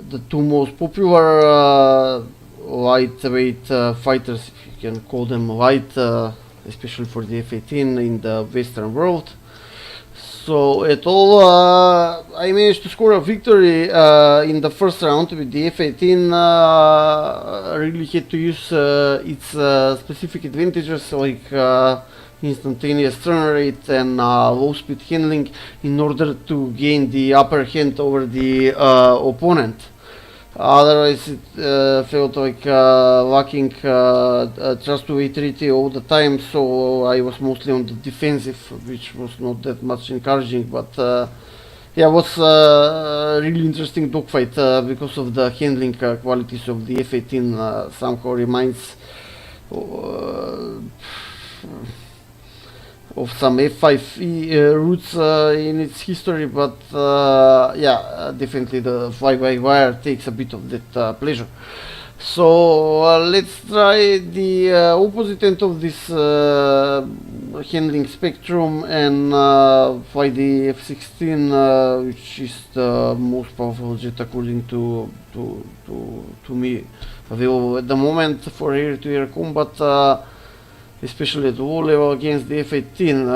the two most popular lightweight fighters, if you can call them light, especially for the F-18 in the Western world. So at all, I managed to score a victory in the first round with the F-18. Really had to use its specific advantages like instantaneous turn rate and low speed handling in order to gain the upper hand over the opponent. Otherwise, it felt like lacking trustworthy all the time, so I was mostly on the defensive, which was not that much encouraging. But yeah, it was a really interesting dogfight because of the handling qualities of the F-18. Somehow reminds of some F5 routes in its history, but yeah, definitely the fly-by-wire takes a bit of that pleasure. So let's try the opposite end of this handling spectrum and fly the f-16, which is the most powerful jet according to me available at the moment for air-to-air combat. Especially at low level against the F-18.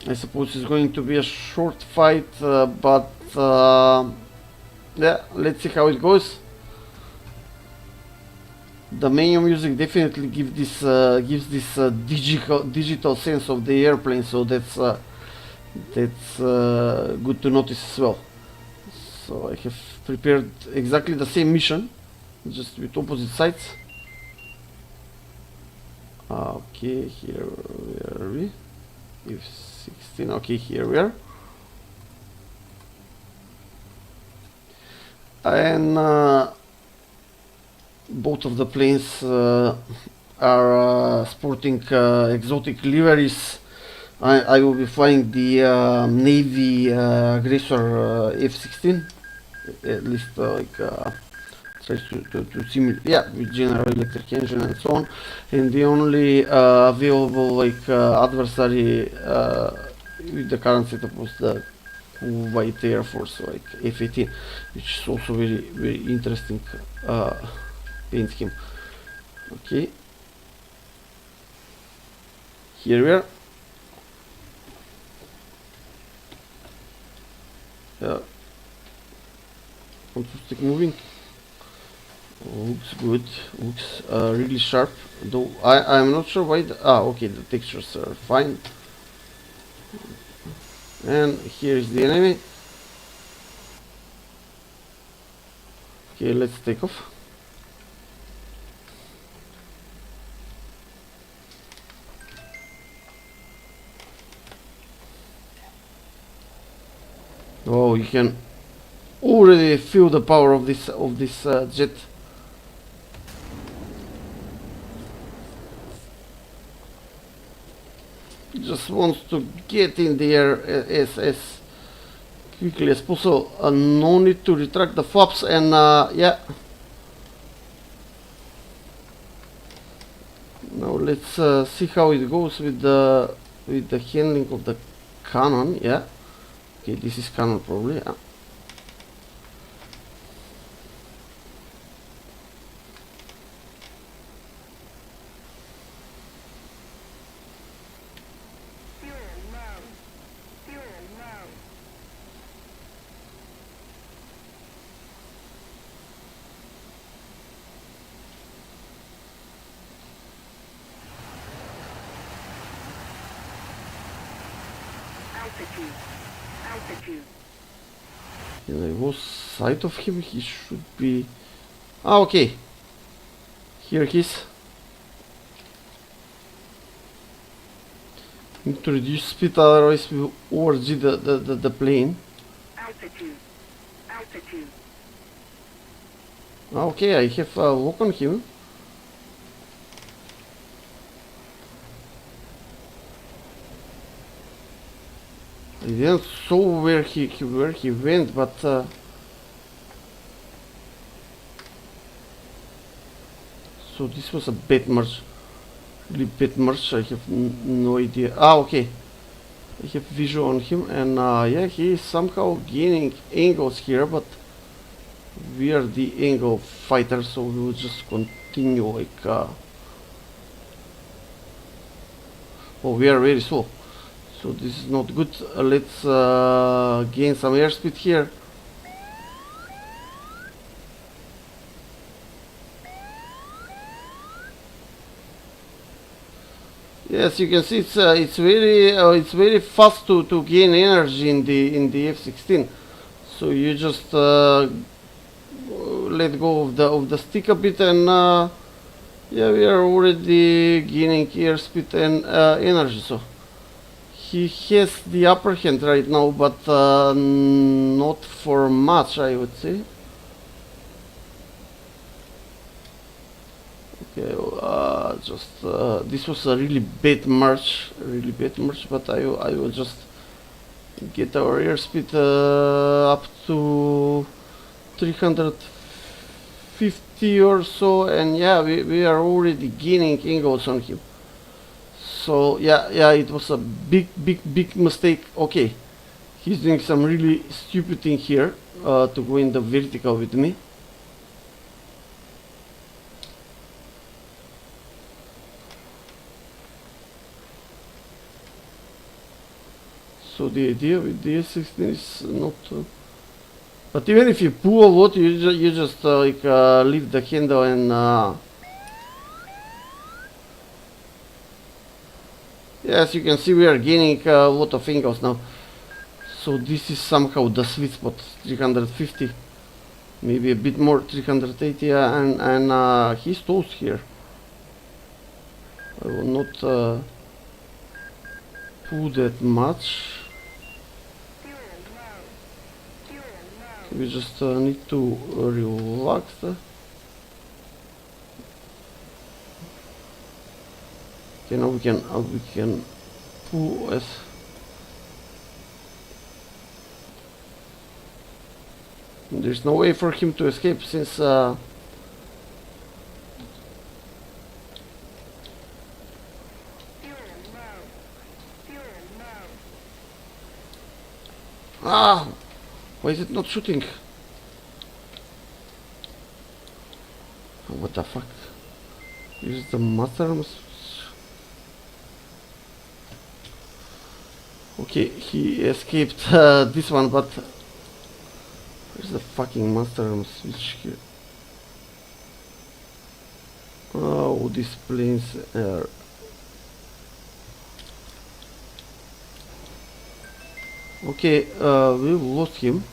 I suppose it's going to be a short fight, but yeah, let's see how it goes. The menu music definitely gives this digital sense of the airplane, so that's good to notice as well. So I have prepared exactly the same mission, just with opposite sides. Okay, here where are we? F-16. Okay, here we are. And both of the planes are sporting exotic liveries. I will be flying the Navy Aggressor F-16, at least tries to simulate, yeah, with General Electric engine and so on. And the only available adversary with the current setup was the Kuwait Air Force, like F-18, which is also very interesting paint scheme. Okay, here we are. Want to stick moving. Looks good, looks really sharp, though I'm not sure why okay, the textures are fine. And here is the enemy. Okay, let's take off. Oh, you can already feel the power of this jet. Just wants to get in the air as quickly as possible. No need to retract the flaps, and yeah. Now let's see how it goes with the handling of the cannon. Yeah. Okay, this is cannon probably. Yeah. Altitude. Can I lose sight of him? He should be... Ah, okay. Here he is. Need to reduce speed, otherwise we will overg the plane. Altitude. Okay, I have a lock on him. I didn't saw where he went, but so this was a bad merge, really bad merge. I have no idea. Ah, okay. I have visual on him, and yeah, he is somehow gaining angles here, but we are the angle fighter, so we will just continue like oh, we are very slow, so this is not good. Let's gain some airspeed here. Yes, you can see it's very fast to gain energy in the F-16. So you just let go of the stick a bit, and yeah, we are already gaining airspeed and energy. So he has the upper hand right now, but not for much, I would say. Okay, just this was a really bad merge, but I will just get our airspeed up to 350 or so, and yeah, we are already gaining angles on him. So yeah, it was a big mistake. Okay, he's doing some really stupid thing here to go in the vertical with me. So the idea with the f-16 is not but even if you pull a lot, you just like leave the handle and yes, you can see we are gaining a lot of angles now. So this is somehow the sweet spot, 350, maybe a bit more, 380, and he's toast here. I will not pull that much. We just need to relax. Okay, now we can pull as there's no way for him to escape since why is it not shooting? What the fuck? Use the master arms. Okay, he escaped this one, but where's the fucking master arm switch here? Oh, these planes are. Okay, we lost him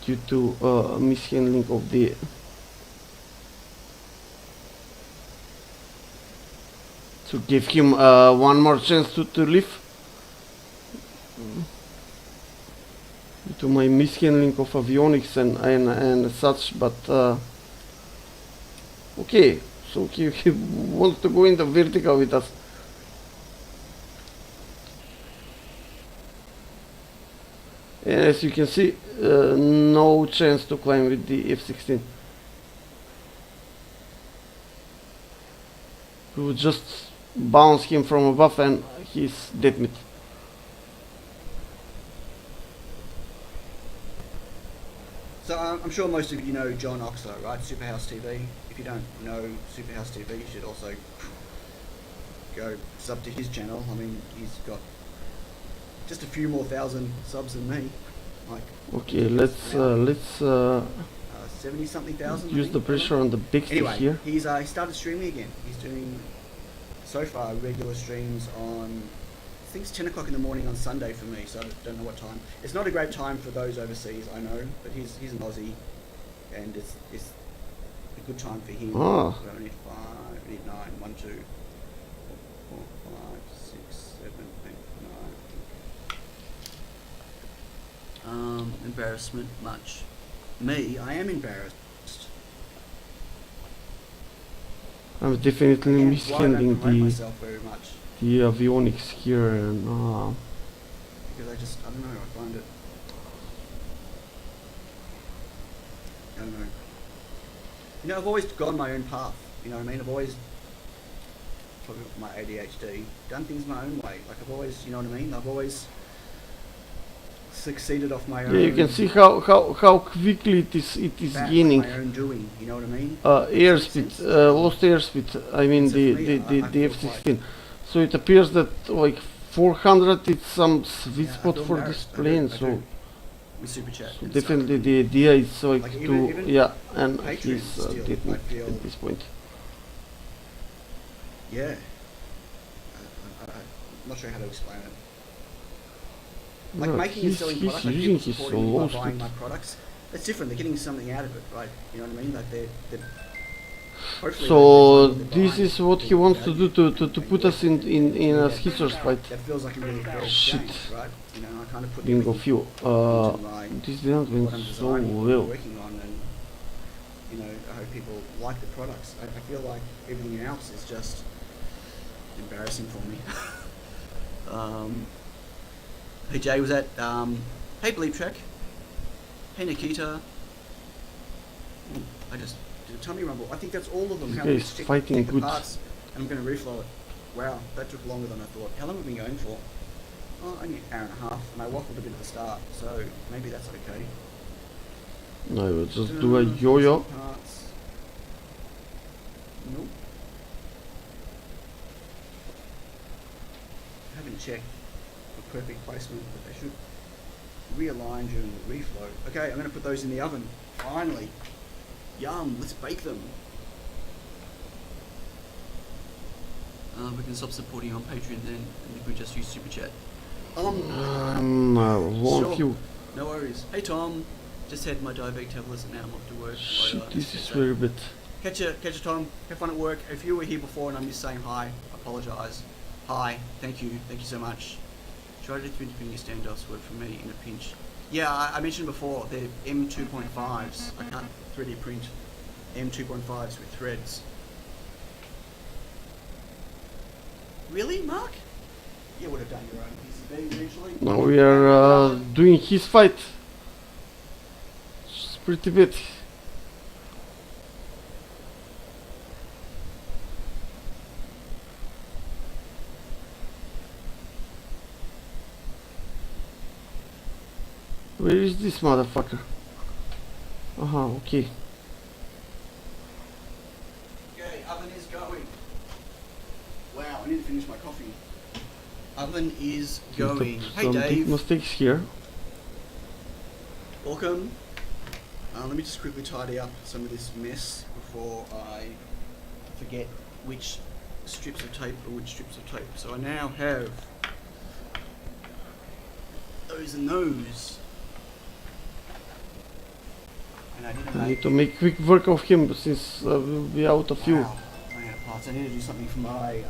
due to mishandling of the to give him one more chance to live due to my mishandling of avionics and such, but okay, so he wants to go in the vertical with us. And as you can see, no chance to climb with the f-16. We will just bounce him from above and he's dead meat. So I'm sure most of you know John Oxler, right? Superhouse TV. If you don't know Superhouse TV, you should also go sub to his channel. I mean, he's got just a few more thousand subs than me. Like, okay, let's 70-something thousand. Use the pressure on the big stick anyway, here. He's he started streaming again. He's doing so far regular streams on, I think it's 10 o'clock in the morning on Sunday for me, so I don't know what time. It's not a great time for those overseas, I know, but he's an Aussie, and it's a good time for him. Oh. So we need 5, we need 9, 1, 2, 4, 5, 6, 7, 8, 9. Embarrassment much. Me, I am embarrassed. I'm definitely mishandling myself very much. the avionics here, and because I don't know, I find it, I don't know. You know, I've always gone my own path, you know what I mean? I've always probably my ADHD, done things my own way. Like I've always, you know what I mean? I've always succeeded off my own. Yeah, you can see how quickly it is gaining. My own doing, you know what I mean? Airspeed, lost airspeed. I mean the f-16. So it appears that like 400 is some sweet spot for this plane. So with Super Chat. So definitely the idea is like to even and Patreon he's still, didn't I feel, at this point. Yeah. I'm not sure how to explain it. Like Yeah, making and selling products, like using people his supporting me by low buying speed. my products. That's different. They're getting something out of it, right? You know what I mean? Like they're hopefully So they're this buying is what he people wants to value. do to put us in a scissors fight. That feels like a really fair Shit. exchange, right? You know, I kind of put Bingo everything few. into my This didn't what went I'm so designing, what I'm well. working on, and you know, I hope people like the products. I feel like everything else is just embarrassing for me. Hey Jay, was that? Hey Bleep Track. Hey Nikita. Ooh, I just did a tummy rumble. I think that's all of them. This How guy many is stick fighting the good. parts, and I'm going to reflow it. Wow, that took longer than I thought. How long have we been going for? Oh, only an hour and a half, and I waffled a bit at the start, so maybe that's okay. No, we'll just do a yo-yo. Parts. Nope. I haven't checked for perfect placement, but they should realign during the reflow. Okay, I'm going to put those in the oven. Finally. Yum, let's bake them. We can stop supporting on Patreon then, and if we just use Super Chat. Long Sure. few. No worries. Hey Tom, just had my diabetic tablets and now I'm off to work. Shit, this is very bad. Catch you Tom. Have fun at work. If you were here before and I missed saying hi, apologise. Hi, thank you so much. Try to 3D print your standoffs work for me in a pinch. Yeah, I mentioned before, they're M2.5s. I can't 3D print M2.5s with threads. Really, Mark? You would have done your own PCB eventually. Now we are doing his fight. It's pretty bad. Where is this motherfucker? Okay. Okay, oven is going. Wow, I need to finish my coffee. Oven is going. Hey Some big Dave, mistakes here. welcome. Let me just quickly tidy up some of this mess before I forget which strips of tape are which strips of tape. So I now have those and those. And I didn't I need to make quick work of him since we'll be out of fuel. Wow, ran out of parts. I need to do something for my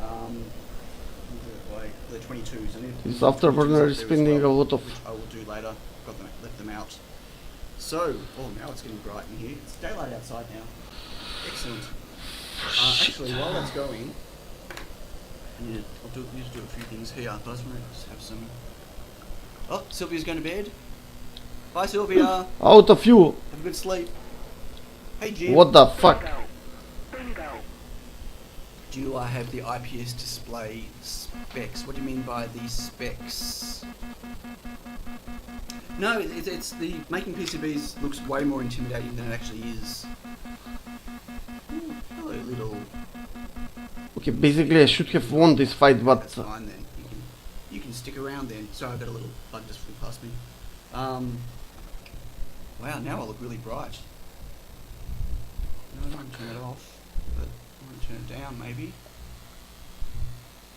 the 22s. I need to This put the 22s afterburner up is there as spending well, a lot of. which I will do later. Got them, left them out. So, oh, now it's getting bright in here. It's daylight outside now. Excellent. Actually, while that's going, need to do a few things here. But I just want to just have some. Oh, Sylvia's going to bed. Bye, Sylvia. Out of fuel. Have a good sleep. Hey, Jim. What the fuck? Do I have the IPS display specs? What do you mean by the specs? No, it's the making PCBs looks way more intimidating than it actually is. Ooh, hello, little. Okay, basically I should have won this fight, but That's fine then. You can stick around then. Sorry, I've got a little bug just flew past me. Wow, now I look really bright. No, I don't want to turn it off, but I want to turn it down maybe.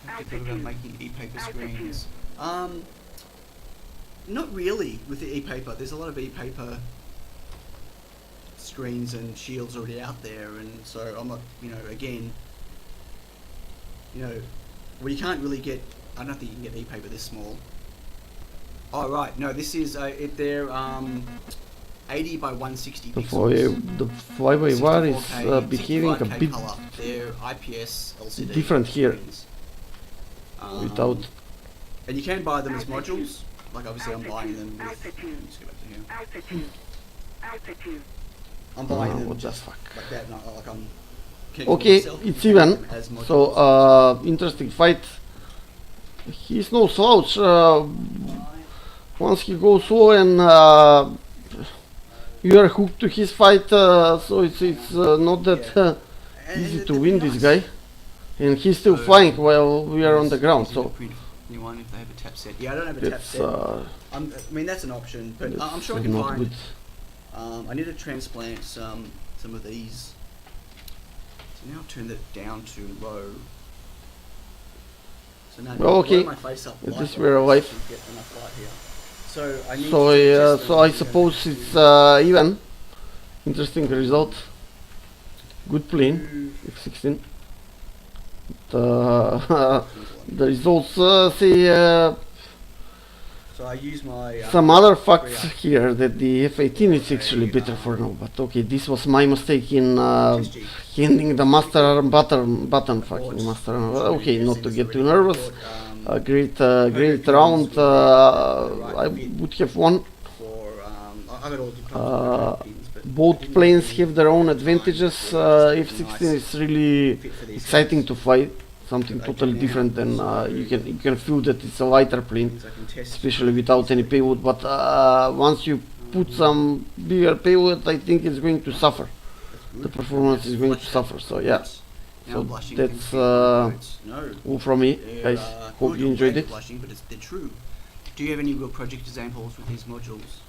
I have to think about making e-paper screens. Not really with the e-paper. There's a lot of e-paper screens and shields already out there, and so I'm not, again, well, you can't really get. I don't think you can get e-paper this small. Oh right, no, this is they're 80 by 160 pixels. the fly-by-wire is 64K, behaving a 65K bit color. They're IPS LCD different here. screens. Without. And you can buy them as modules. Like obviously I'm buying them with. Let's go back to here. I'm buying them what the just fuck? like that. Not like I'm connected Okay, myself it's and even. them as modules. So interesting fight. He's no slouch. Once he goes slow and you are hooked to his fight, so it's not that easy to win this guy. And he's still flying while we are on the ground. So Anyone if they have a tap set? Yeah, I don't have a tap that's set. I mean that's an option, but I'm sure I can not find. good. I need to transplant some of these. So now I've turned it down to low. So now Well, okay. blow my face up. At least light we're like this alive. to get enough light here. So I need So to test so them, I you know, suppose it's even. Interesting result. Good plane, f-16. The results say So I use my some other facts here that the f-18 is actually better for now. But okay, this was my mistake in handing the master button fucking master. Okay, not to get too nervous. Great round. I would have won. Both planes have their own advantages. F-16 is really exciting to fight. Something totally different than you can feel that it's a lighter plane, especially without any payload. But once you put some bigger payload, I think it's going to suffer. The performance is going to suffer. So yeah. So that's all from me, guys. Hope you enjoyed it. But they're true. Do you have any real project examples with these modules?